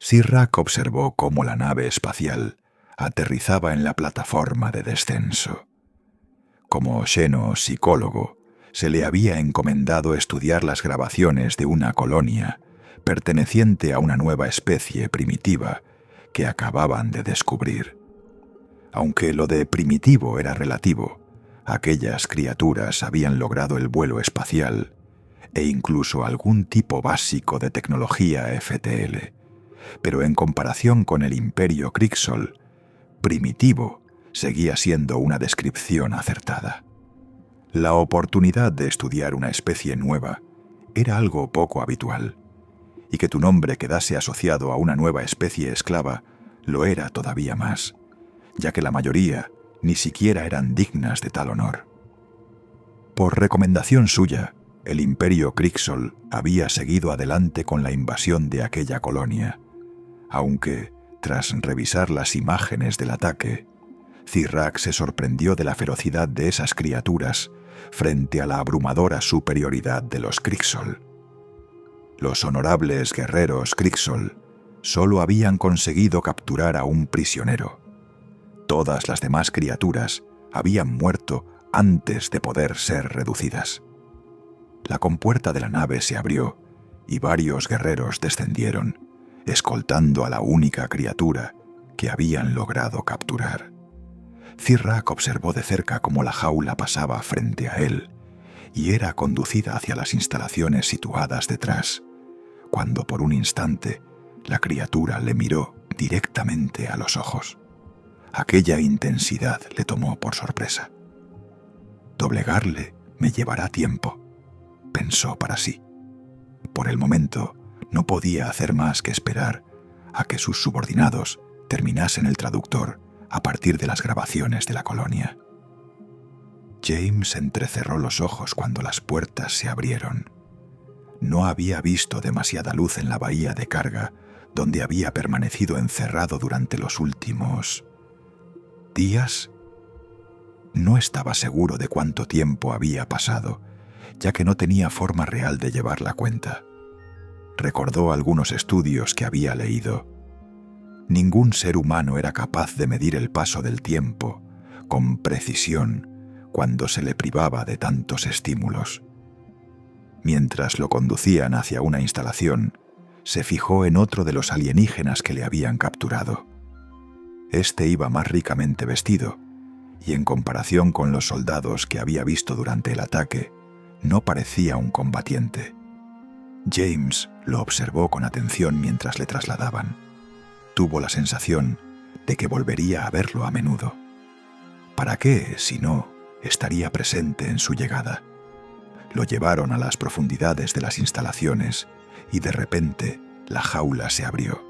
Sirrak observó cómo la nave espacial aterrizaba en la plataforma de descenso. Como Xeno, psicólogo, se le había encomendado estudiar las grabaciones de una colonia perteneciente a una nueva especie primitiva que acababan de descubrir. Aunque lo de primitivo era relativo, aquellas criaturas habían logrado el vuelo espacial e incluso algún tipo básico de tecnología FTL, pero en comparación con el Imperio Crixol, primitivo seguía siendo una descripción acertada. La oportunidad de estudiar una especie nueva era algo poco habitual, y que tu nombre quedase asociado a una nueva especie esclava lo era todavía más, ya que la mayoría ni siquiera eran dignas de tal honor. Por recomendación suya, el Imperio Crixol había seguido adelante con la invasión de aquella colonia, aunque, tras revisar las imágenes del ataque, Sirrak se sorprendió de la ferocidad de esas criaturas frente a la abrumadora superioridad de los Crixol. Los honorables guerreros Crixol solo habían conseguido capturar a un prisionero. Todas las demás criaturas habían muerto antes de poder ser reducidas. La compuerta de la nave se abrió y varios guerreros descendieron, escoltando a la única criatura que habían logrado capturar. Sirrak observó de cerca cómo la jaula pasaba frente a él y era conducida hacia las instalaciones situadas detrás, cuando por un instante la criatura le miró directamente a los ojos. Aquella intensidad le tomó por sorpresa. Doblegarle me llevará tiempo, pensó para sí. Por el momento no podía hacer más que esperar a que sus subordinados terminasen el traductor a partir de las grabaciones de la colonia. James entrecerró los ojos cuando las puertas se abrieron. No había visto demasiada luz en la bahía de carga, donde había permanecido encerrado durante los últimos días. No estaba seguro de cuánto tiempo había pasado, ya que no tenía forma real de llevar la cuenta. Recordó algunos estudios que había leído. Ningún ser humano era capaz de medir el paso del tiempo con precisión cuando se le privaba de tantos estímulos. Mientras lo conducían hacia una instalación, se fijó en otro de los alienígenas que le habían capturado. Este iba más ricamente vestido, y en comparación con los soldados que había visto durante el ataque, no parecía un combatiente. James lo observó con atención mientras le trasladaban. Tuvo la sensación de que volvería a verlo a menudo. ¿Para qué, si no, estaría presente en su llegada? Lo llevaron a las profundidades de las instalaciones y de repente la jaula se abrió.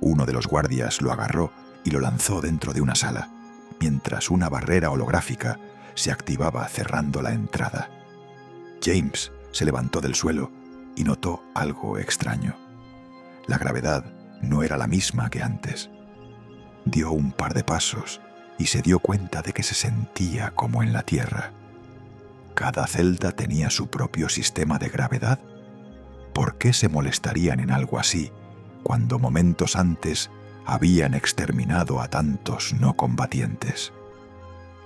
Uno de los guardias lo agarró y lo lanzó dentro de una sala, mientras una barrera holográfica se activaba cerrando la entrada. James se levantó del suelo y notó algo extraño. La gravedad no era la misma que antes. Dio un par de pasos y se dio cuenta de que se sentía como en la Tierra. ¿Cada celda tenía su propio sistema de gravedad? ¿Por qué se molestarían en algo así cuando momentos antes habían exterminado a tantos no combatientes?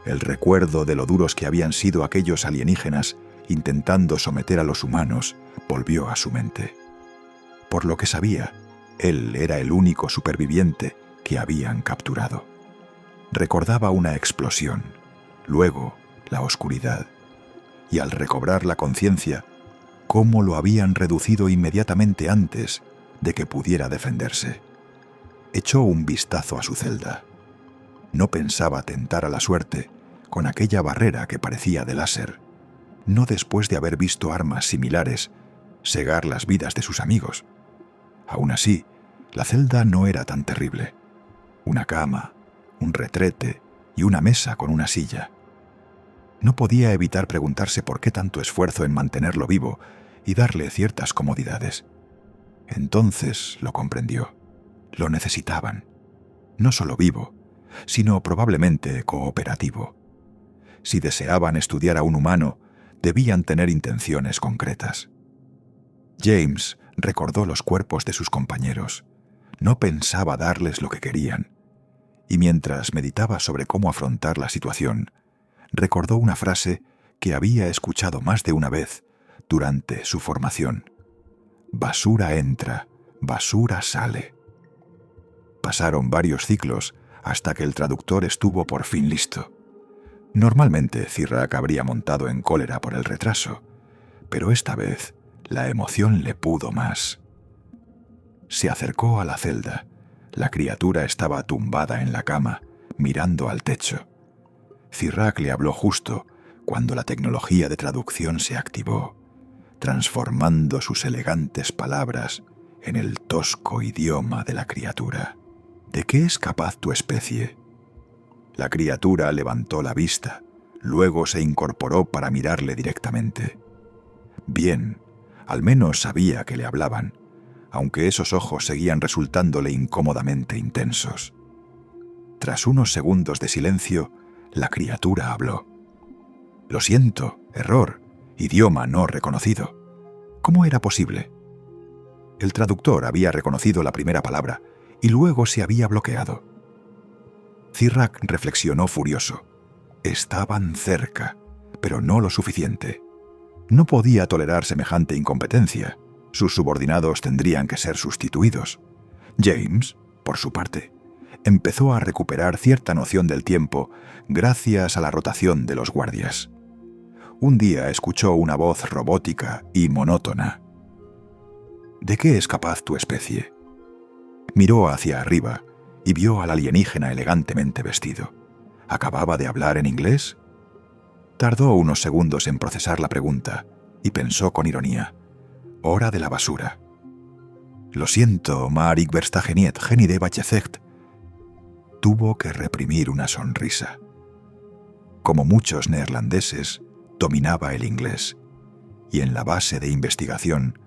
El recuerdo de lo duros que habían sido aquellos alienígenas intentando someter a los humanos volvió a su mente. Por lo que sabía, él era el único superviviente que habían capturado. Recordaba una explosión, luego la oscuridad, y al recobrar la conciencia, cómo lo habían reducido inmediatamente antes de que pudiera defenderse. Echó un vistazo a su celda. No pensaba tentar a la suerte con aquella barrera que parecía de láser, no después de haber visto armas similares segar las vidas de sus amigos. Aún así, la celda no era tan terrible. Una cama, un retrete y una mesa con una silla. No podía evitar preguntarse por qué tanto esfuerzo en mantenerlo vivo y darle ciertas comodidades. Entonces lo comprendió. Lo necesitaban. No solo vivo, sino probablemente cooperativo. Si deseaban estudiar a un humano, debían tener intenciones concretas. James recordó los cuerpos de sus compañeros, No pensaba darles lo que querían, y mientras meditaba sobre cómo afrontar la situación, recordó una frase que había escuchado más de una vez durante su formación. Basura entra, basura sale. Pasaron varios ciclos hasta que el traductor estuvo por fin listo. Normalmente Zirac habría montado en cólera por el retraso, pero esta vez la emoción le pudo más. Se acercó a la celda. La criatura estaba tumbada en la cama, mirando al techo. Zirac le habló justo cuando la tecnología de traducción se activó, transformando sus elegantes palabras en el tosco idioma de la criatura. ¿De qué es capaz tu especie? La criatura levantó la vista, luego se incorporó para mirarle directamente. Bien, al menos sabía que le hablaban, aunque esos ojos seguían resultándole incómodamente intensos. Tras unos segundos de silencio, la criatura habló. Lo siento, error, idioma no reconocido. ¿Cómo era posible? El traductor había reconocido la primera palabra y luego se había bloqueado. Zirac reflexionó furioso. Estaban cerca, pero no lo suficiente. No podía tolerar semejante incompetencia. Sus subordinados tendrían que ser sustituidos. James, por su parte, empezó a recuperar cierta noción del tiempo gracias a la rotación de los guardias. Un día escuchó una voz robótica y monótona. ¿De qué es capaz tu especie? Miró hacia arriba y vio al alienígena elegantemente vestido. ¿Acababa de hablar en inglés? Tardó unos segundos en procesar la pregunta y pensó con ironía. Hora de la basura. Lo siento, maar ik versta geniet, geen idee wat je zegt. Tuvo que reprimir una sonrisa. Como muchos neerlandeses, dominaba el inglés, y en la base de investigación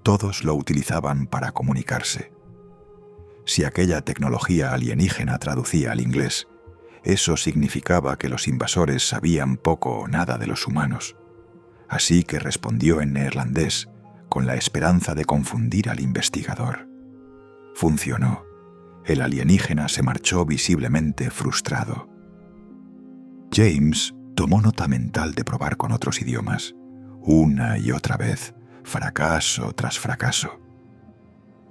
todos lo utilizaban para comunicarse. Si aquella tecnología alienígena traducía al inglés, eso significaba que los invasores sabían poco o nada de los humanos. Así que respondió en neerlandés, con la esperanza de confundir al investigador. Funcionó. El alienígena se marchó visiblemente frustrado. James tomó nota mental de probar con otros idiomas, una y otra vez, fracaso tras fracaso.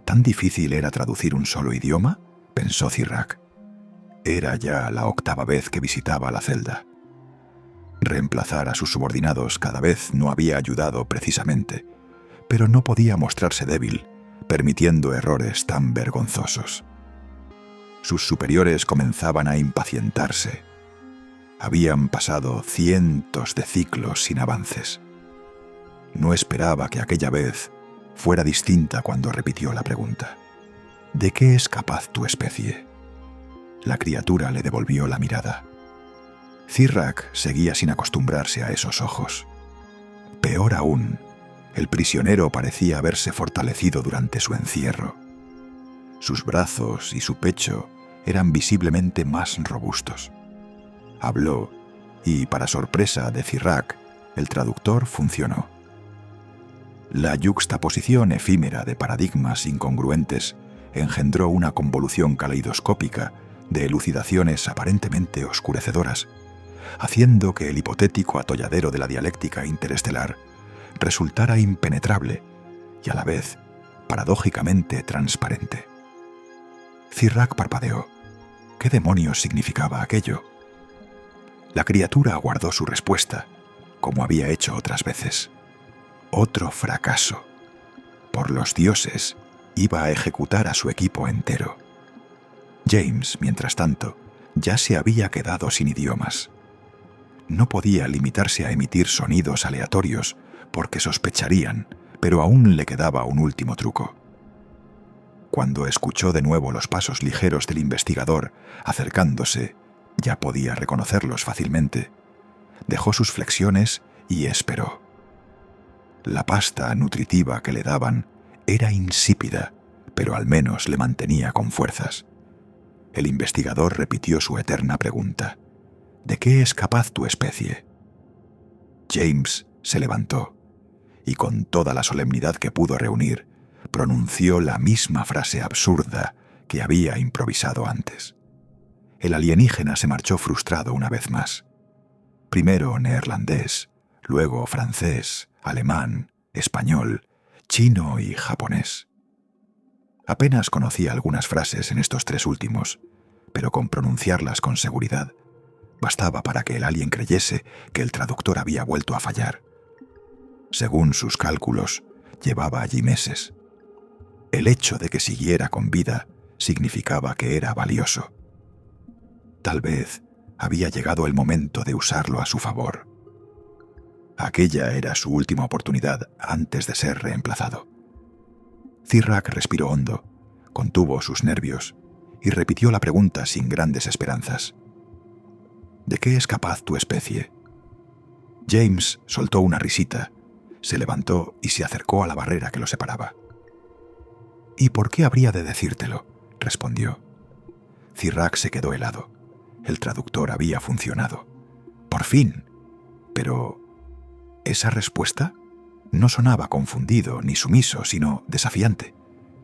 ¿Tan difícil era traducir un solo idioma?, pensó Zirac. Era ya la 8ª vez que visitaba la celda. Reemplazar a sus subordinados cada vez no había ayudado precisamente, pero no podía mostrarse débil, permitiendo errores tan vergonzosos. Sus superiores comenzaban a impacientarse. Habían pasado cientos de ciclos sin avances. No esperaba que aquella vez fuera distinta cuando repitió la pregunta. ¿De qué es capaz tu especie? La criatura le devolvió la mirada. Zirac seguía sin acostumbrarse a esos ojos. Peor aún, el prisionero parecía haberse fortalecido durante su encierro. Sus brazos y su pecho eran visiblemente más robustos. Habló y, para sorpresa de Zirac, el traductor funcionó. La yuxtaposición efímera de paradigmas incongruentes engendró una convolución caleidoscópica de elucidaciones aparentemente oscurecedoras, haciendo que el hipotético atolladero de la dialéctica interestelar resultara impenetrable y a la vez paradójicamente transparente. Zirac parpadeó. ¿Qué demonios significaba aquello? La criatura aguardó su respuesta, como había hecho otras veces. Otro fracaso. Por los dioses, iba a ejecutar a su equipo entero. James, mientras tanto, ya se había quedado sin idiomas. No podía limitarse a emitir sonidos aleatorios porque sospecharían, pero aún le quedaba un último truco. Cuando escuchó de nuevo los pasos ligeros del investigador acercándose, ya podía reconocerlos fácilmente. Dejó sus flexiones y esperó. La pasta nutritiva que le daban era insípida, pero al menos le mantenía con fuerzas. El investigador repitió su eterna pregunta. ¿De qué es capaz tu especie? James se levantó y con toda la solemnidad que pudo reunir, pronunció la misma frase absurda que había improvisado antes. El alienígena se marchó frustrado una vez más. Primero neerlandés, luego francés, alemán, español, chino y japonés. Apenas conocía algunas frases en estos tres últimos, pero con pronunciarlas con seguridad bastaba para que el alien creyese que el traductor había vuelto a fallar. Según sus cálculos, llevaba allí meses. El hecho de que siguiera con vida significaba que era valioso. Tal vez había llegado el momento de usarlo a su favor. Aquella era su última oportunidad antes de ser reemplazado. Zirac respiró hondo, contuvo sus nervios y repitió la pregunta sin grandes esperanzas. ¿De qué es capaz tu especie? James soltó una risita, se levantó y se acercó a la barrera que lo separaba. ¿Y por qué habría de decírtelo?, respondió. Zirac se quedó helado. El traductor había funcionado. ¡Por fin! Pero esa respuesta no sonaba confundido ni sumiso, sino desafiante.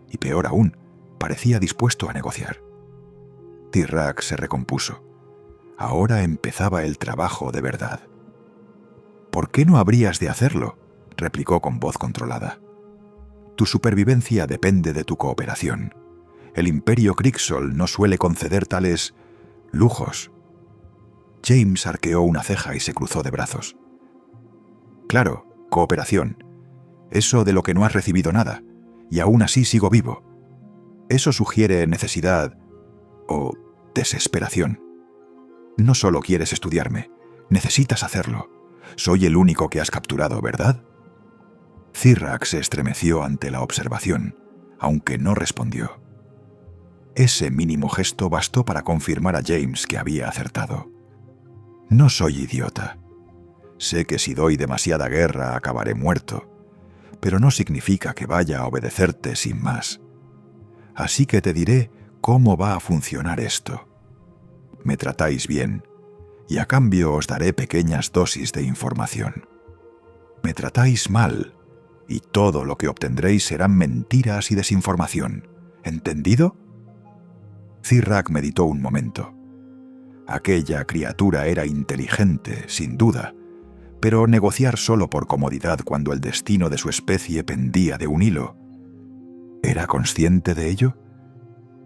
Y peor aún, parecía dispuesto a negociar. Zirac se recompuso. Ahora empezaba el trabajo de verdad. ¿Por qué no habrías de hacerlo?, replicó con voz controlada. Tu supervivencia depende de tu cooperación. El Imperio Crixol no suele conceder tales lujos. James arqueó una ceja y se cruzó de brazos. Claro, cooperación. Eso de lo que no has recibido nada, y aún así sigo vivo. Eso sugiere necesidad o desesperación. No solo quieres estudiarme, necesitas hacerlo. Soy el único que has capturado, ¿verdad? Zirac se estremeció ante la observación, aunque no respondió. Ese mínimo gesto bastó para confirmar a James que había acertado. No soy idiota. Sé que si doy demasiada guerra acabaré muerto, pero no significa que vaya a obedecerte sin más. Así que te diré cómo va a funcionar esto. Me tratáis bien, y a cambio os daré pequeñas dosis de información. Me tratáis mal, y todo lo que obtendréis serán mentiras y desinformación. ¿Entendido? Zirac meditó un momento. Aquella criatura era inteligente, sin duda, pero negociar solo por comodidad cuando el destino de su especie pendía de un hilo. ¿Era consciente de ello?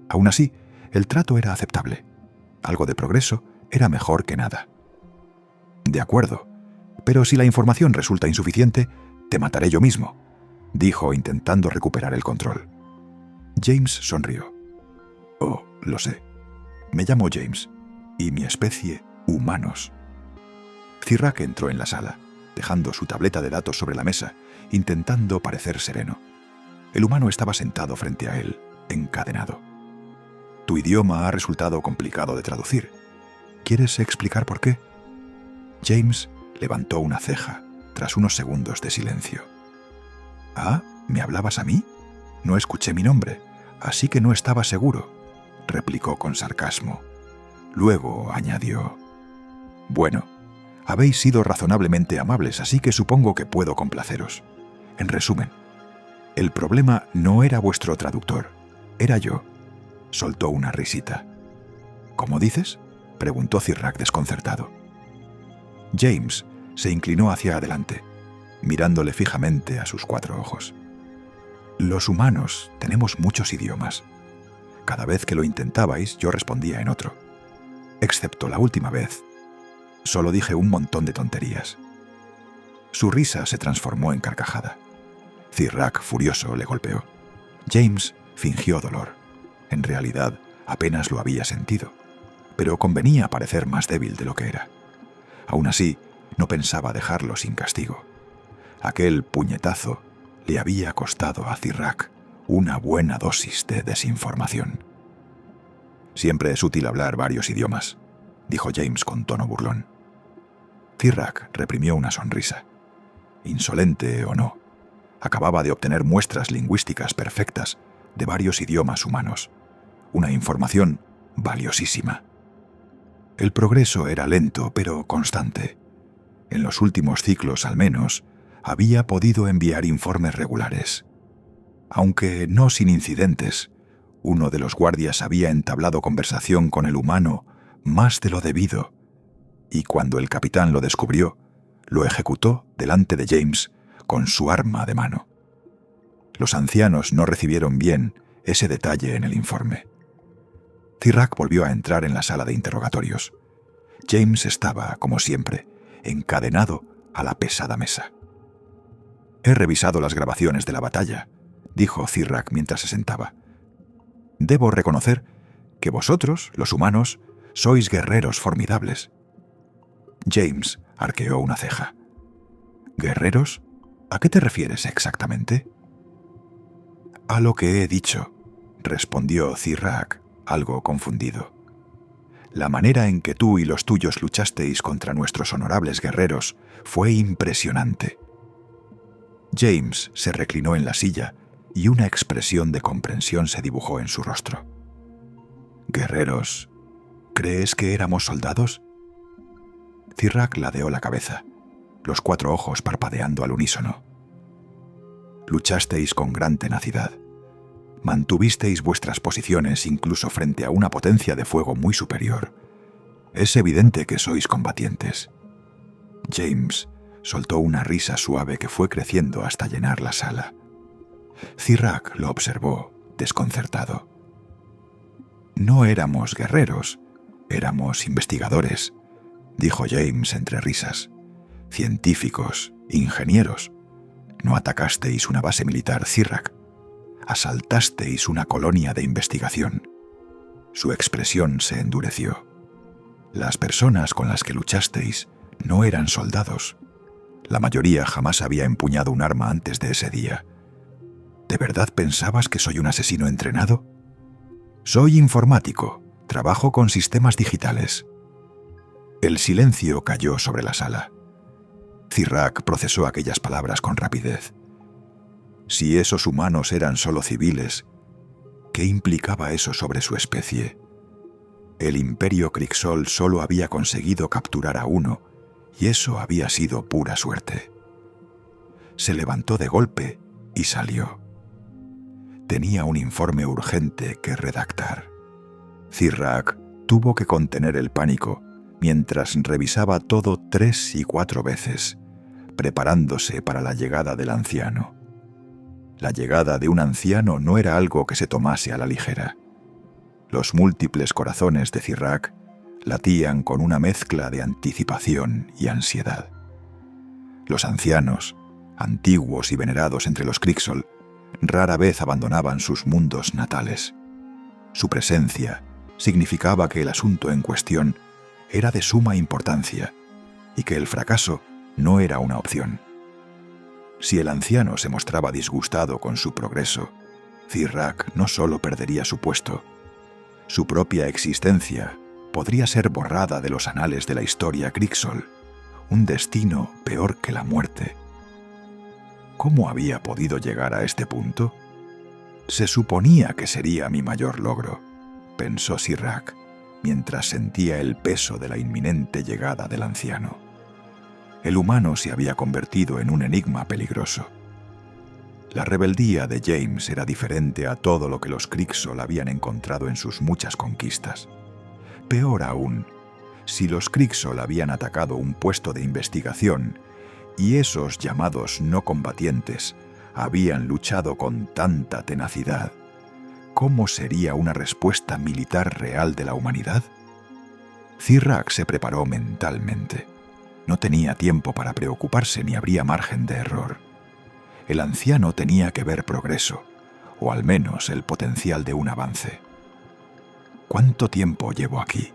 Aún así, el trato era aceptable. Algo de progreso era mejor que nada. De acuerdo, pero si la información resulta insuficiente, te mataré yo mismo, dijo intentando recuperar el control. James sonrió. Oh, lo sé. Me llamo James, y mi especie, humanos. Zirac entró en la sala, dejando su tableta de datos sobre la mesa, intentando parecer sereno. El humano estaba sentado frente a él, encadenado. Tu idioma ha resultado complicado de traducir. ¿Quieres explicar por qué? James levantó una ceja tras unos segundos de silencio. ¿Ah? ¿Me hablabas a mí? No escuché mi nombre, así que no estaba seguro, replicó con sarcasmo. Luego añadió: Bueno, habéis sido razonablemente amables, así que supongo que puedo complaceros. En resumen, el problema no era vuestro traductor, era yo. Soltó una risita. ¿Cómo dices?, preguntó Zirac desconcertado. James se inclinó hacia adelante, mirándole fijamente a sus 4 ojos. Los humanos tenemos muchos idiomas. Cada vez que lo intentabais, yo respondía en otro. Excepto la última vez. Solo dije un montón de tonterías. Su risa se transformó en carcajada. Zirac, furioso, le golpeó. James fingió dolor. En realidad, apenas lo había sentido, pero convenía parecer más débil de lo que era. Aún así, no pensaba dejarlo sin castigo. Aquel puñetazo le había costado a Zirac una buena dosis de desinformación. Siempre es útil hablar varios idiomas, dijo James con tono burlón. Zirac reprimió una sonrisa. Insolente o no, acababa de obtener muestras lingüísticas perfectas de varios idiomas humanos. Una información valiosísima. El progreso era lento, pero constante. En los últimos ciclos, al menos, había podido enviar informes regulares. Aunque no sin incidentes, Uno de los guardias había entablado conversación con el humano más de lo debido, y cuando el capitán lo descubrió, lo ejecutó delante de James con su arma de mano. Los ancianos no recibieron bien ese detalle en el informe. Zirac volvió a entrar en la sala de interrogatorios. James estaba, como siempre, encadenado a la pesada mesa. «He revisado las grabaciones de la batalla», dijo Zirac mientras se sentaba. «Debo reconocer que vosotros, los humanos, sois guerreros formidables». James arqueó una ceja. «¿Guerreros? ¿A qué te refieres exactamente?» «A lo que he dicho», respondió Zirac, algo confundido. «La manera en que tú y los tuyos luchasteis contra nuestros honorables guerreros fue impresionante». James se reclinó en la silla y una expresión de comprensión se dibujó en su rostro. «¿Guerreros? ¿Crees que éramos soldados?» Zirac ladeó la cabeza, los 4 ojos parpadeando al unísono. «Luchasteis con gran tenacidad. Mantuvisteis vuestras posiciones incluso frente a una potencia de fuego muy superior. Es evidente que sois combatientes». James soltó una risa suave que fue creciendo hasta llenar la sala. Zirac lo observó, desconcertado. «No éramos guerreros, éramos investigadores», dijo James entre risas. «Científicos, ingenieros. No atacasteis una base militar, Zirac. Asaltasteis una colonia de investigación». Su expresión se endureció. «Las personas con las que luchasteis no eran soldados. La mayoría jamás había empuñado un arma antes de ese día. ¿De verdad pensabas que soy un asesino entrenado? Soy informático, trabajo con sistemas digitales». El silencio cayó sobre la sala. Zirac procesó aquellas palabras con rapidez. Si esos humanos eran solo civiles, ¿qué implicaba eso sobre su especie? El Imperio Crixol solo había conseguido capturar a uno, y eso había sido pura suerte. Se levantó de golpe y salió. Tenía un informe urgente que redactar. Zirac tuvo que contener el pánico mientras revisaba todo 3 y 4 veces, preparándose para la llegada del anciano. La llegada de un anciano no era algo que se tomase a la ligera. Los múltiples corazones de Zirac latían con una mezcla de anticipación y ansiedad. Los ancianos, antiguos y venerados entre los Crixol, rara vez abandonaban sus mundos natales. Su presencia significaba que el asunto en cuestión era de suma importancia y que el fracaso no era una opción. Si el anciano se mostraba disgustado con su progreso, Zirac no solo perdería su puesto, su propia existencia podría ser borrada de los anales de la historia Crixol, un destino peor que la muerte. ¿Cómo había podido llegar a este punto? Se suponía que sería mi mayor logro, pensó Zirac, mientras sentía el peso de la inminente llegada del anciano. El humano se había convertido en un enigma peligroso. La rebeldía de James era diferente a todo lo que los Crixol habían encontrado en sus muchas conquistas. Peor aún, si los Crixol habían atacado un puesto de investigación y esos llamados no combatientes habían luchado con tanta tenacidad, ¿cómo sería una respuesta militar real de la humanidad? Zirac se preparó mentalmente. No tenía tiempo para preocuparse ni habría margen de error. El anciano tenía que ver progreso, o al menos el potencial de un avance. ¿Cuánto tiempo llevo aquí?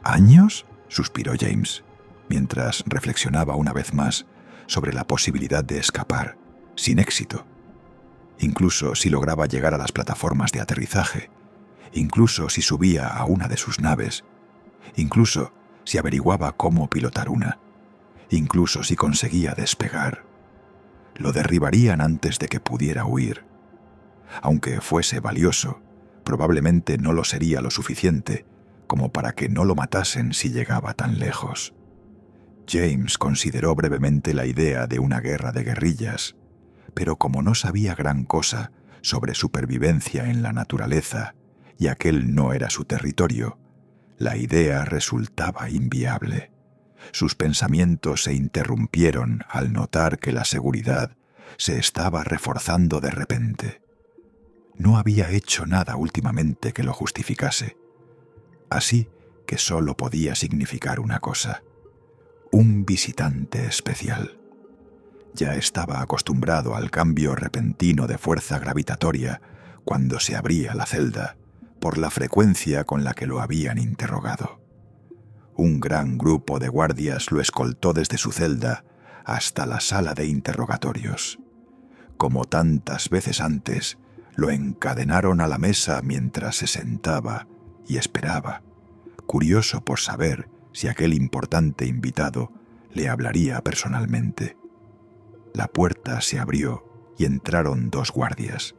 ¿Años?, suspiró James, mientras reflexionaba una vez más sobre la posibilidad de escapar, sin éxito. Incluso si lograba llegar a las plataformas de aterrizaje, incluso si subía a una de sus naves, incluso si averiguaba cómo pilotar una, incluso si conseguía despegar. Lo derribarían antes de que pudiera huir. Aunque fuese valioso, probablemente no lo sería lo suficiente como para que no lo matasen si llegaba tan lejos. James consideró brevemente la idea de una guerra de guerrillas, pero como no sabía gran cosa sobre supervivencia en la naturaleza y aquel no era su territorio, la idea resultaba inviable. Sus pensamientos se interrumpieron al notar que la seguridad se estaba reforzando de repente. No había hecho nada últimamente que lo justificase, así que solo podía significar una cosa: un visitante especial. Ya estaba acostumbrado al cambio repentino de fuerza gravitatoria cuando se abría la celda, por la frecuencia con la que lo habían interrogado. Un gran grupo de guardias lo escoltó desde su celda hasta la sala de interrogatorios. Como tantas veces antes, lo encadenaron a la mesa mientras se sentaba y esperaba, curioso por saber si aquel importante invitado le hablaría personalmente. La puerta se abrió y entraron 2 guardias.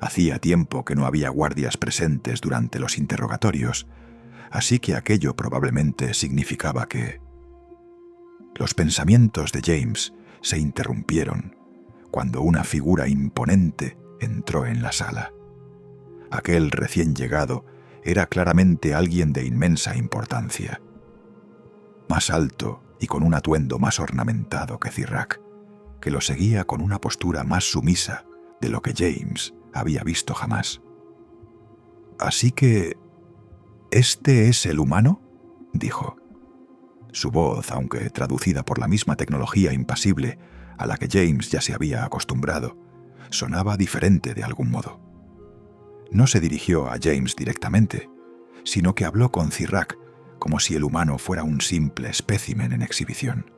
Hacía tiempo que no había guardias presentes durante los interrogatorios, así que aquello probablemente significaba que... Los pensamientos de James se interrumpieron cuando una figura imponente entró en la sala. Aquel recién llegado era claramente alguien de inmensa importancia. Más alto y con un atuendo más ornamentado que Cirrac, que lo seguía con una postura más sumisa de lo que James había visto jamás. «Así que... ¿este es el humano?», dijo. Su voz, aunque traducida por la misma tecnología impasible a la que James ya se había acostumbrado, sonaba diferente de algún modo. No se dirigió a James directamente, sino que habló con Cirrac como si el humano fuera un simple espécimen en exhibición.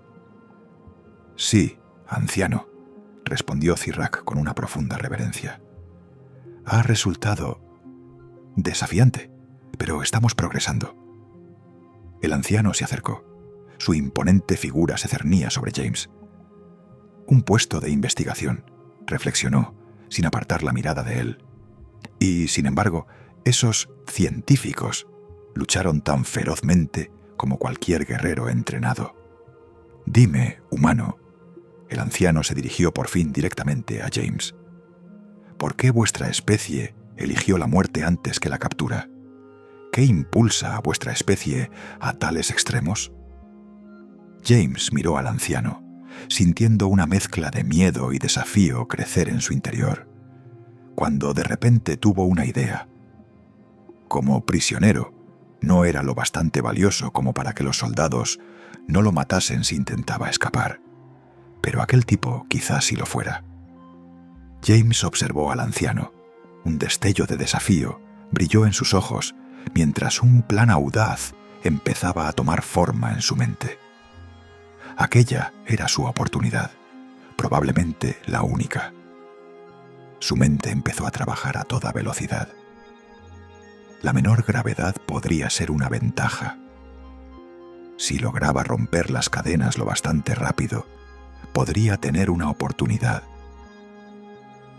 «Sí, anciano», respondió Cirrac con una profunda reverencia. «Ha resultado desafiante, pero estamos progresando». El anciano se acercó. Su imponente figura se cernía sobre James. «Un puesto de investigación», reflexionó, sin apartar la mirada de él. «Y, sin embargo, esos científicos lucharon tan ferozmente como cualquier guerrero entrenado. Dime, humano». El anciano se dirigió por fin directamente a James. «¿Por qué vuestra especie eligió la muerte antes que la captura? ¿Qué impulsa a vuestra especie a tales extremos?» James miró al anciano, sintiendo una mezcla de miedo y desafío crecer en su interior, cuando de repente tuvo una idea. Como prisionero, no era lo bastante valioso como para que los soldados no lo matasen si intentaba escapar, pero aquel tipo quizás sí lo fuera. James observó al anciano. Un destello de desafío brilló en sus ojos mientras un plan audaz empezaba a tomar forma en su mente. Aquella era su oportunidad, probablemente la única. Su mente empezó a trabajar a toda velocidad. La menor gravedad podría ser una ventaja. Si lograba romper las cadenas lo bastante rápido, podría tener una oportunidad.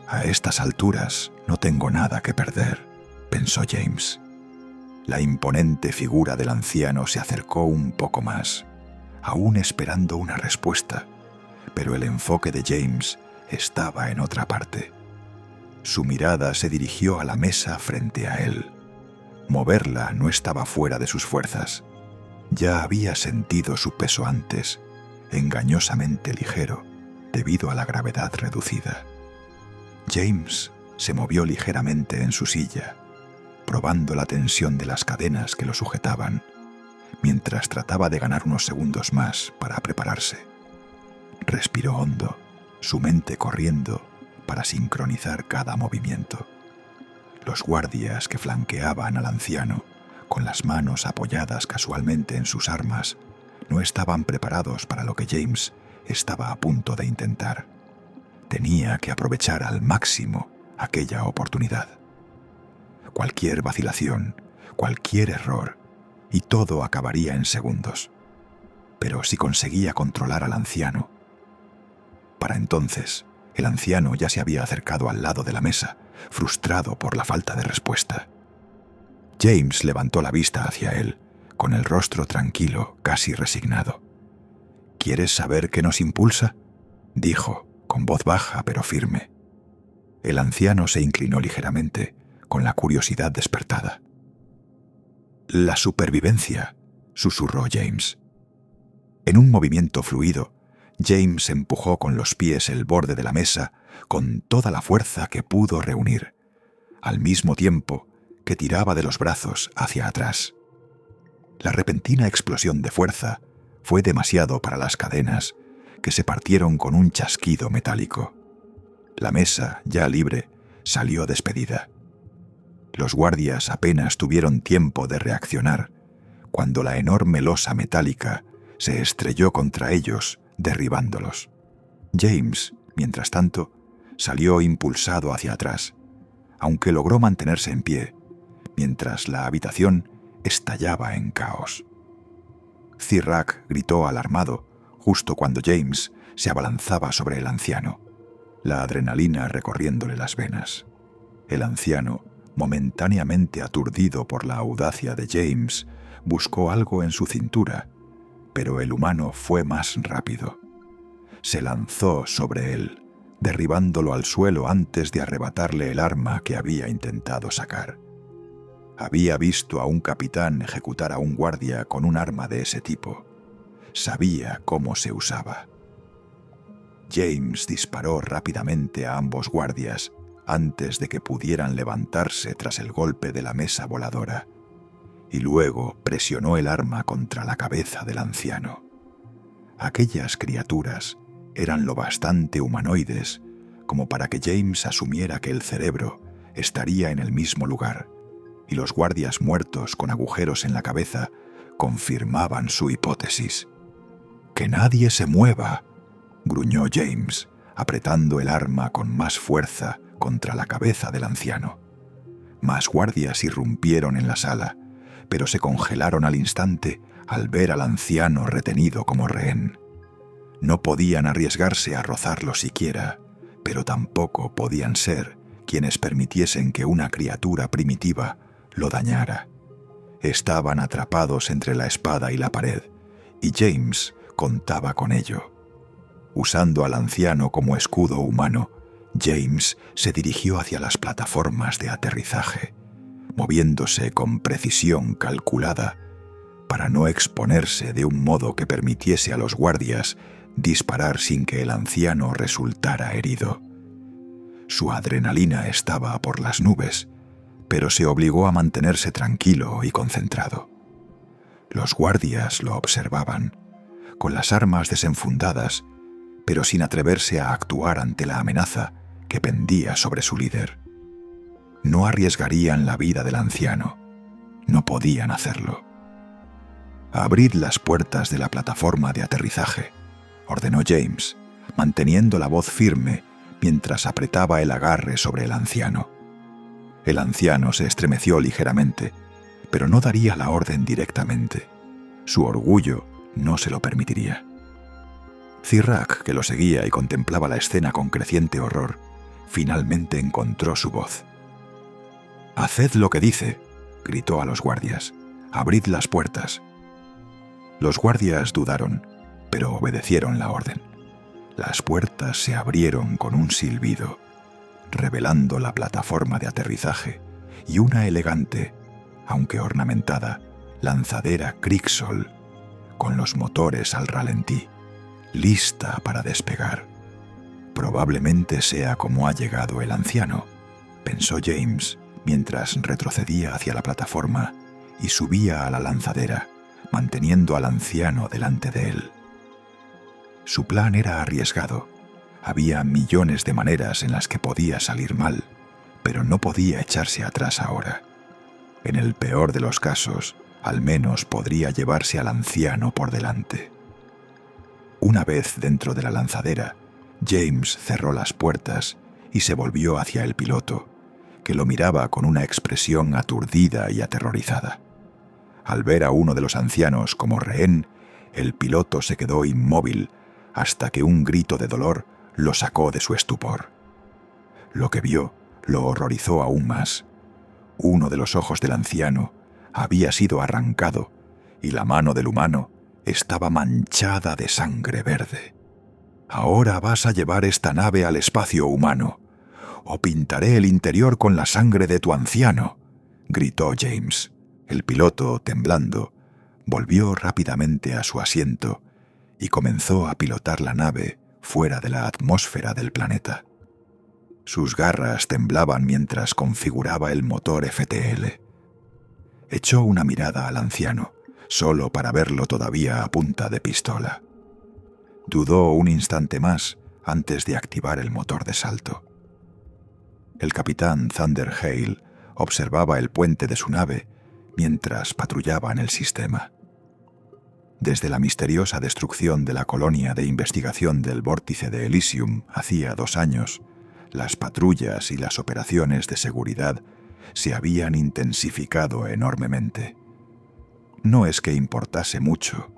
«A estas alturas no tengo nada que perder», pensó James. La imponente figura del anciano se acercó un poco más, aún esperando una respuesta, pero el enfoque de James estaba en otra parte. Su mirada se dirigió a la mesa frente a él. Moverla no estaba fuera de sus fuerzas. Ya había sentido su peso antes, engañosamente ligero, debido a la gravedad reducida. James se movió ligeramente en su silla, probando la tensión de las cadenas que lo sujetaban, mientras trataba de ganar unos segundos más para prepararse. Respiró hondo, su mente corriendo para sincronizar cada movimiento. Los guardias que flanqueaban al anciano, con las manos apoyadas casualmente en sus armas, no estaban preparados para lo que James estaba a punto de intentar. Tenía que aprovechar al máximo aquella oportunidad. Cualquier vacilación, cualquier error, y todo acabaría en segundos. Pero si conseguía controlar al anciano... Para entonces, el anciano ya se había acercado al lado de la mesa, frustrado por la falta de respuesta. James levantó la vista hacia él, con el rostro tranquilo, casi resignado. «¿Quieres saber qué nos impulsa?», dijo, con voz baja pero firme. El anciano se inclinó ligeramente, con la curiosidad despertada. «La supervivencia», susurró James. En un movimiento fluido, James empujó con los pies el borde de la mesa con toda la fuerza que pudo reunir, al mismo tiempo que tiraba de los brazos hacia atrás. La repentina explosión de fuerza fue demasiado para las cadenas, que se partieron con un chasquido metálico. La mesa, ya libre, salió despedida. Los guardias apenas tuvieron tiempo de reaccionar cuando la enorme losa metálica se estrelló contra ellos, derribándolos. James, mientras tanto, salió impulsado hacia atrás, aunque logró mantenerse en pie, mientras la habitación estallaba en caos. Zirac gritó alarmado justo cuando James se abalanzaba sobre el anciano, la adrenalina recorriéndole las venas. El anciano, momentáneamente aturdido por la audacia de James, buscó algo en su cintura, pero el humano fue más rápido. Se lanzó sobre él, derribándolo al suelo antes de arrebatarle el arma que había intentado sacar. Había visto a un capitán ejecutar a un guardia con un arma de ese tipo. Sabía cómo se usaba. James disparó rápidamente a ambos guardias antes de que pudieran levantarse tras el golpe de la mesa voladora, y luego presionó el arma contra la cabeza del anciano. Aquellas criaturas eran lo bastante humanoides como para que James asumiera que el cerebro estaría en el mismo lugar, y los guardias muertos con agujeros en la cabeza confirmaban su hipótesis. «¡Que nadie se mueva!», gruñó James, apretando el arma con más fuerza contra la cabeza del anciano. Más guardias irrumpieron en la sala, pero se congelaron al instante al ver al anciano retenido como rehén. No podían arriesgarse a rozarlo siquiera, pero tampoco podían ser quienes permitiesen que una criatura primitiva lo dañara. Estaban atrapados entre la espada y la pared, y James contaba con ello. Usando al anciano como escudo humano, James se dirigió hacia las plataformas de aterrizaje, moviéndose con precisión calculada para no exponerse de un modo que permitiese a los guardias disparar sin que el anciano resultara herido. Su adrenalina estaba por las nubes, pero se obligó a mantenerse tranquilo y concentrado. Los guardias lo observaban, con las armas desenfundadas, pero sin atreverse a actuar ante la amenaza que pendía sobre su líder. No arriesgarían la vida del anciano. No podían hacerlo. «Abrid las puertas de la plataforma de aterrizaje», ordenó James, manteniendo la voz firme mientras apretaba el agarre sobre el anciano. El anciano se estremeció ligeramente, pero no daría la orden directamente. Su orgullo no se lo permitiría. Zirac, que lo seguía y contemplaba la escena con creciente horror, finalmente encontró su voz. «Haced lo que dice», gritó a los guardias. «Abrid las puertas». Los guardias dudaron, pero obedecieron la orden. Las puertas se abrieron con un silbido, revelando la plataforma de aterrizaje y una elegante, aunque ornamentada, lanzadera Kriegsoll, con los motores al ralentí, lista para despegar. «Probablemente sea como ha llegado el anciano», pensó James mientras retrocedía hacia la plataforma y subía a la lanzadera, manteniendo al anciano delante de él. Su plan era arriesgado. Había millones de maneras en las que podía salir mal, pero no podía echarse atrás ahora. En el peor de los casos, al menos podría llevarse al anciano por delante. Una vez dentro de la lanzadera, James cerró las puertas y se volvió hacia el piloto, que lo miraba con una expresión aturdida y aterrorizada. Al ver a uno de los ancianos como rehén, el piloto se quedó inmóvil hasta que un grito de dolor lo sacó de su estupor. Lo que vio lo horrorizó aún más. Uno de los ojos del anciano había sido arrancado y la mano del humano estaba manchada de sangre verde. «Ahora vas a llevar esta nave al espacio humano. o pintaré el interior con la sangre de tu anciano», gritó James. El piloto, temblando, volvió rápidamente a su asiento y comenzó a pilotar la nave fuera de la atmósfera del planeta. Sus garras temblaban mientras configuraba el motor FTL. Echó una mirada al anciano, solo para verlo todavía a punta de pistola. Dudó un instante más antes de activar el motor de salto. El capitán Thunder Hale observaba el puente de su nave mientras patrullaba en el sistema. Desde la misteriosa destrucción de la colonia de investigación del vórtice de Elysium hacía 2 años, las patrullas y las operaciones de seguridad se habían intensificado enormemente. No es que importase mucho.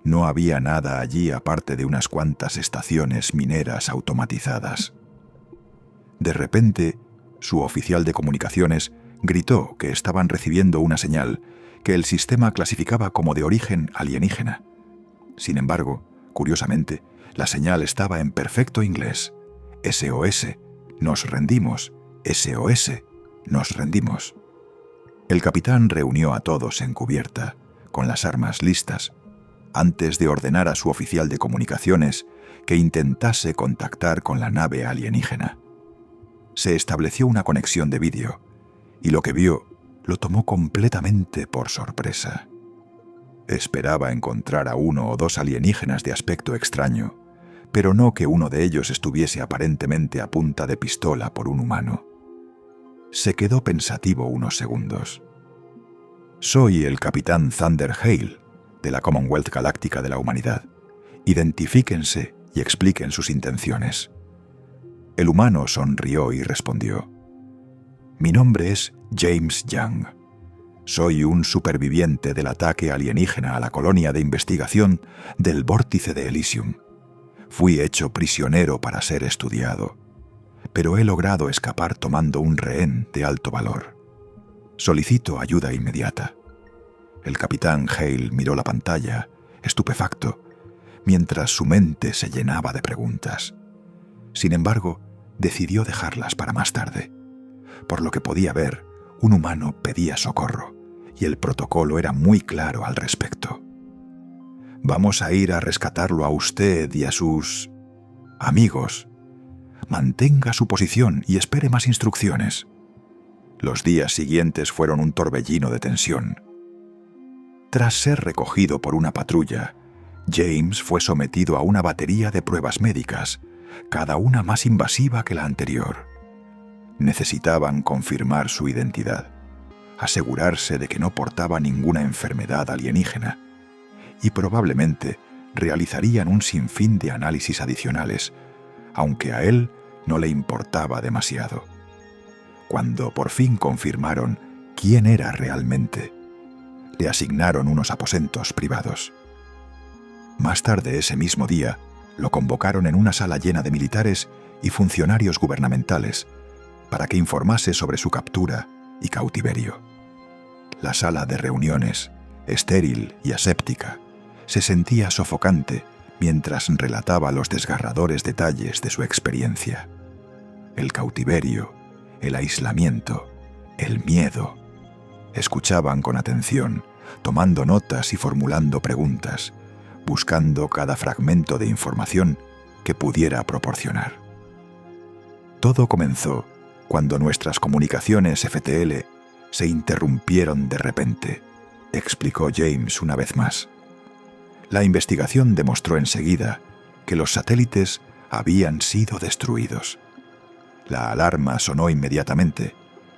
No había nada allí aparte de unas cuantas estaciones mineras automatizadas. De repente, su oficial de comunicaciones gritó que estaban recibiendo una señal que el sistema clasificaba como de origen alienígena. Sin embargo, curiosamente, la señal estaba en perfecto inglés. SOS, nos rendimos. SOS, nos rendimos. El capitán reunió a todos en cubierta, con las armas listas, antes de ordenar a su oficial de comunicaciones que intentase contactar con la nave alienígena. Se estableció una conexión de vídeo, y lo que vio lo tomó completamente por sorpresa. Esperaba encontrar a 1 o 2 alienígenas de aspecto extraño, pero no que uno de ellos estuviese aparentemente a punta de pistola por un humano. Se quedó pensativo unos segundos. «Soy el capitán Thunder Hale, de la Commonwealth Galáctica de la Humanidad. Identifíquense y expliquen sus intenciones». El humano sonrió y respondió: «Mi nombre es James Young. Soy un superviviente del ataque alienígena a la colonia de investigación del vórtice de Elysium. Fui hecho prisionero para ser estudiado, pero he logrado escapar tomando un rehén de alto valor. Solicito ayuda inmediata». El capitán Hale miró la pantalla, estupefacto, mientras su mente se llenaba de preguntas. Sin embargo, decidió dejarlas para más tarde. Por lo que podía ver, un humano pedía socorro, y el protocolo era muy claro al respecto. «Vamos a ir a rescatarlo a usted y a sus amigos. Mantenga su posición y espere más instrucciones». Los días siguientes fueron un torbellino de tensión. Tras ser recogido por una patrulla, James fue sometido a una batería de pruebas médicas, cada una más invasiva que la anterior. Necesitaban confirmar su identidad, asegurarse de que no portaba ninguna enfermedad alienígena, y probablemente realizarían un sinfín de análisis adicionales, aunque a él no le importaba demasiado. Cuando por fin confirmaron quién era realmente, le asignaron unos aposentos privados. Más tarde ese mismo día, lo convocaron en una sala llena de militares y funcionarios gubernamentales para que informase sobre su captura y cautiverio. La sala de reuniones, estéril y aséptica, se sentía sofocante mientras relataba los desgarradores detalles de su experiencia. El cautiverio, el aislamiento, el miedo. Escuchaban con atención, tomando notas y formulando preguntas, buscando cada fragmento de información que pudiera proporcionar. Todo comenzó cuando nuestras comunicaciones FTL se interrumpieron de repente, explicó James una vez más. La investigación demostró enseguida que los satélites habían sido destruidos. La alarma sonó inmediatamente,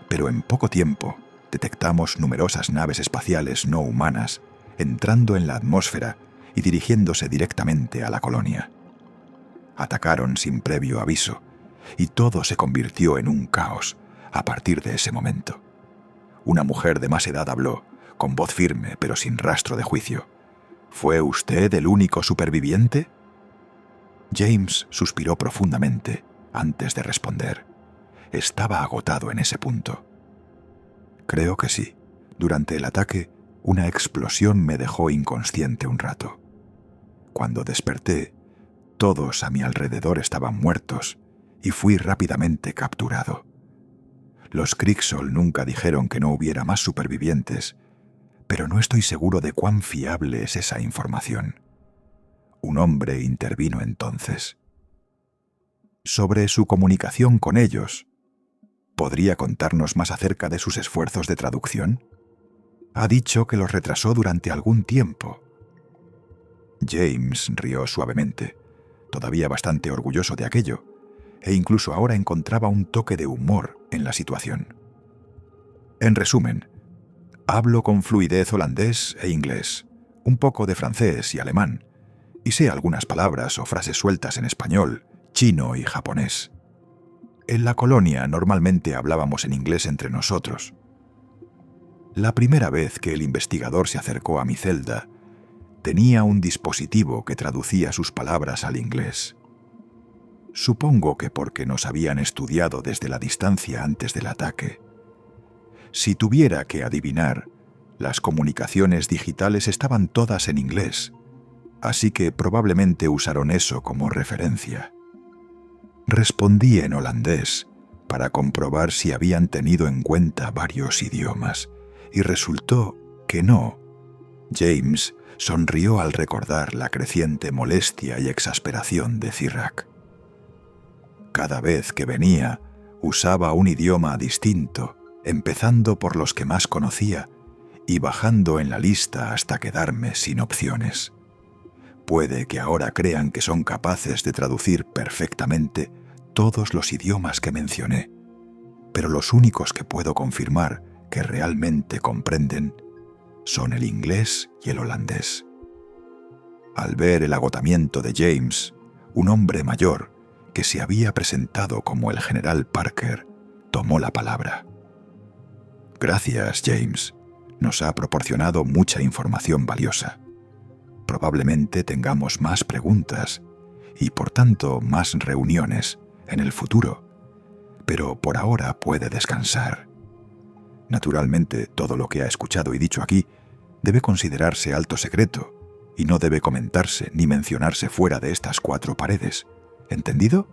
pero en poco tiempo detectamos numerosas naves espaciales no humanas entrando en la atmósfera y dirigiéndose directamente a la colonia. Atacaron sin previo aviso, y todo se convirtió en un caos a partir de ese momento. Una mujer de más edad habló, con voz firme pero sin rastro de juicio. «¿Fue usted el único superviviente?» James suspiró profundamente antes de responder. Estaba agotado en ese punto. «Creo que sí. Durante el ataque, una explosión me dejó inconsciente un rato. Cuando desperté, todos a mi alrededor estaban muertos y fui rápidamente capturado. Los Cricksol nunca dijeron que no hubiera más supervivientes, pero no estoy seguro de cuán fiable es esa información. Un hombre intervino entonces. Sobre su comunicación con ellos, ¿podría contarnos más acerca de sus esfuerzos de traducción? Ha dicho que los retrasó durante algún tiempo. James rió suavemente, todavía bastante orgulloso de aquello, e incluso ahora encontraba un toque de humor en la situación. En resumen, hablo con fluidez holandés e inglés, un poco de francés y alemán, y sé algunas palabras o frases sueltas en español, chino y japonés. En la colonia normalmente hablábamos en inglés entre nosotros. La primera vez que el investigador se acercó a mi celda, tenía un dispositivo que traducía sus palabras al inglés. Supongo que porque nos habían estudiado desde la distancia antes del ataque. Si tuviera que adivinar, las comunicaciones digitales estaban todas en inglés, así que probablemente usaron eso como referencia. Respondí en holandés para comprobar si habían tenido en cuenta varios idiomas, y resultó que no. James sonrió al recordar la creciente molestia y exasperación de Zirac. Cada vez que venía, usaba un idioma distinto, empezando por los que más conocía y bajando en la lista hasta quedarme sin opciones. Puede que ahora crean que son capaces de traducir perfectamente todos los idiomas que mencioné, pero los únicos que puedo confirmar que realmente comprenden son el inglés y el holandés. Al ver el agotamiento de James, un hombre mayor, que se había presentado como el general Parker, tomó la palabra. Gracias, James. Nos ha proporcionado mucha información valiosa. Probablemente tengamos más preguntas y, por tanto, más reuniones en el futuro, pero por ahora puede descansar. Naturalmente, todo lo que ha escuchado y dicho aquí debe considerarse alto secreto y no debe comentarse ni mencionarse fuera de estas 4 paredes. ¿Entendido?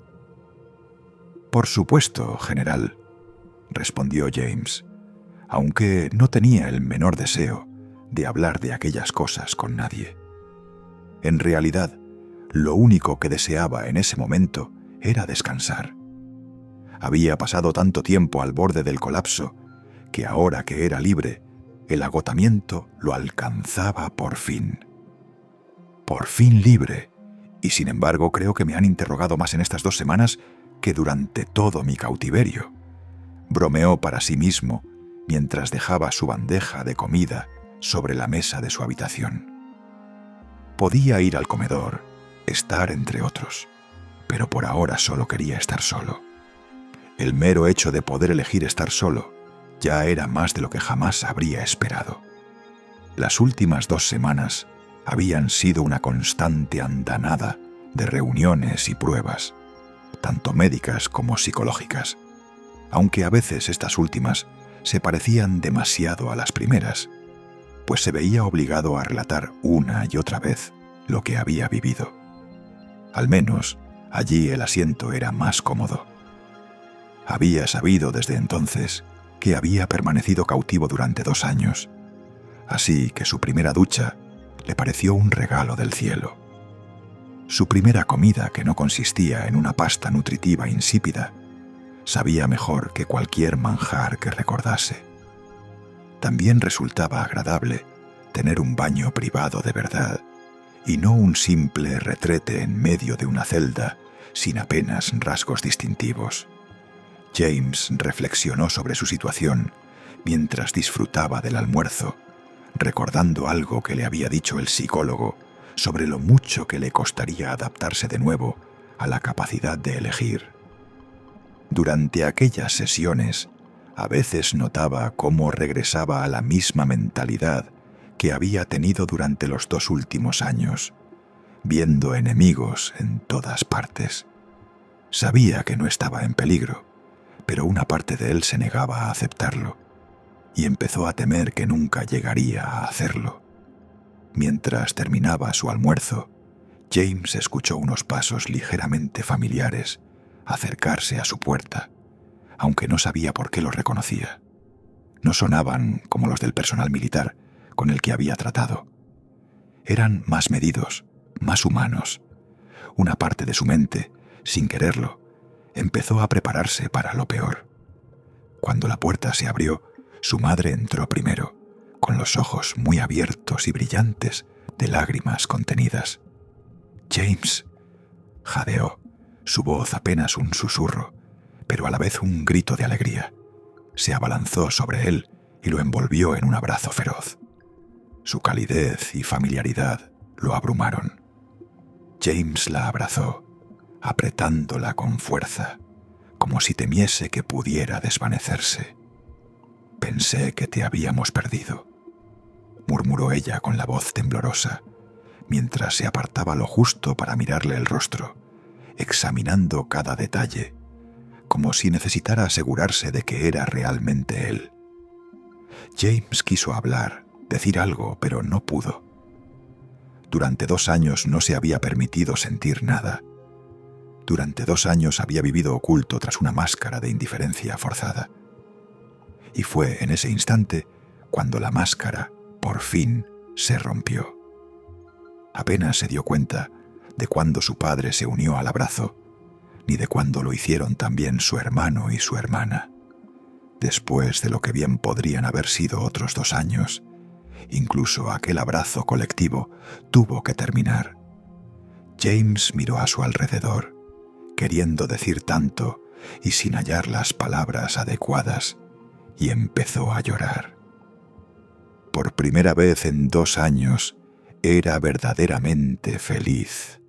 Por supuesto, general, respondió James, aunque no tenía el menor deseo de hablar de aquellas cosas con nadie. En realidad, lo único que deseaba en ese momento era descansar. Había pasado tanto tiempo al borde del colapso que ahora que era libre, el agotamiento lo alcanzaba por fin. Por fin libre, y sin embargo creo que me han interrogado más en estas 2 semanas que durante todo mi cautiverio. Bromeó para sí mismo mientras dejaba su bandeja de comida sobre la mesa de su habitación. Podía ir al comedor, estar entre otros, pero por ahora solo quería estar solo. El mero hecho de poder elegir estar solo ya era más de lo que jamás habría esperado. Las últimas 2 semanas habían sido una constante andanada de reuniones y pruebas, tanto médicas como psicológicas, aunque a veces estas últimas se parecían demasiado a las primeras, pues se veía obligado a relatar una y otra vez lo que había vivido. Al menos, allí el asiento era más cómodo. Había sabido desde entonces que había permanecido cautivo durante 2 años, así que su primera ducha le pareció un regalo del cielo. Su primera comida, que no consistía en una pasta nutritiva insípida, sabía mejor que cualquier manjar que recordase. También resultaba agradable tener un baño privado de verdad y no un simple retrete en medio de una celda sin apenas rasgos distintivos. James reflexionó sobre su situación mientras disfrutaba del almuerzo, recordando algo que le había dicho el psicólogo sobre lo mucho que le costaría adaptarse de nuevo a la capacidad de elegir. Durante aquellas sesiones, a veces notaba cómo regresaba a la misma mentalidad que había tenido durante los 2 últimos años, viendo enemigos en todas partes. Sabía que no estaba en peligro, pero una parte de él se negaba a aceptarlo, y empezó a temer que nunca llegaría a hacerlo. Mientras terminaba su almuerzo, James escuchó unos pasos ligeramente familiares acercarse a su puerta, aunque no sabía por qué los reconocía. No sonaban como los del personal militar con el que había tratado. Eran más medidos, más humanos. Una parte de su mente, sin quererlo, empezó a prepararse para lo peor. Cuando la puerta se abrió, su madre entró primero, con los ojos muy abiertos y brillantes de lágrimas contenidas. «James», jadeó, su voz apenas un susurro, pero a la vez un grito de alegría. Se abalanzó sobre él y lo envolvió en un abrazo feroz. Su calidez y familiaridad lo abrumaron. James la abrazó, apretándola con fuerza, como si temiese que pudiera desvanecerse. «Pensé que te habíamos perdido», murmuró ella con la voz temblorosa, mientras se apartaba lo justo para mirarle el rostro, examinando cada detalle, como si necesitara asegurarse de que era realmente él. James quiso hablar, decir algo, pero no pudo. Durante 2 años no se había permitido sentir nada. Durante 2 años había vivido oculto tras una máscara de indiferencia forzada. Y fue en ese instante cuando la máscara, por fin, se rompió. Apenas se dio cuenta de cuándo su padre se unió al abrazo, ni de cuándo lo hicieron también su hermano y su hermana. Después de lo que bien podrían haber sido otros 2 años, incluso aquel abrazo colectivo tuvo que terminar. James miró a su alrededor, queriendo decir tanto y sin hallar las palabras adecuadas, y empezó a llorar. Por primera vez en 2 años, era verdaderamente feliz.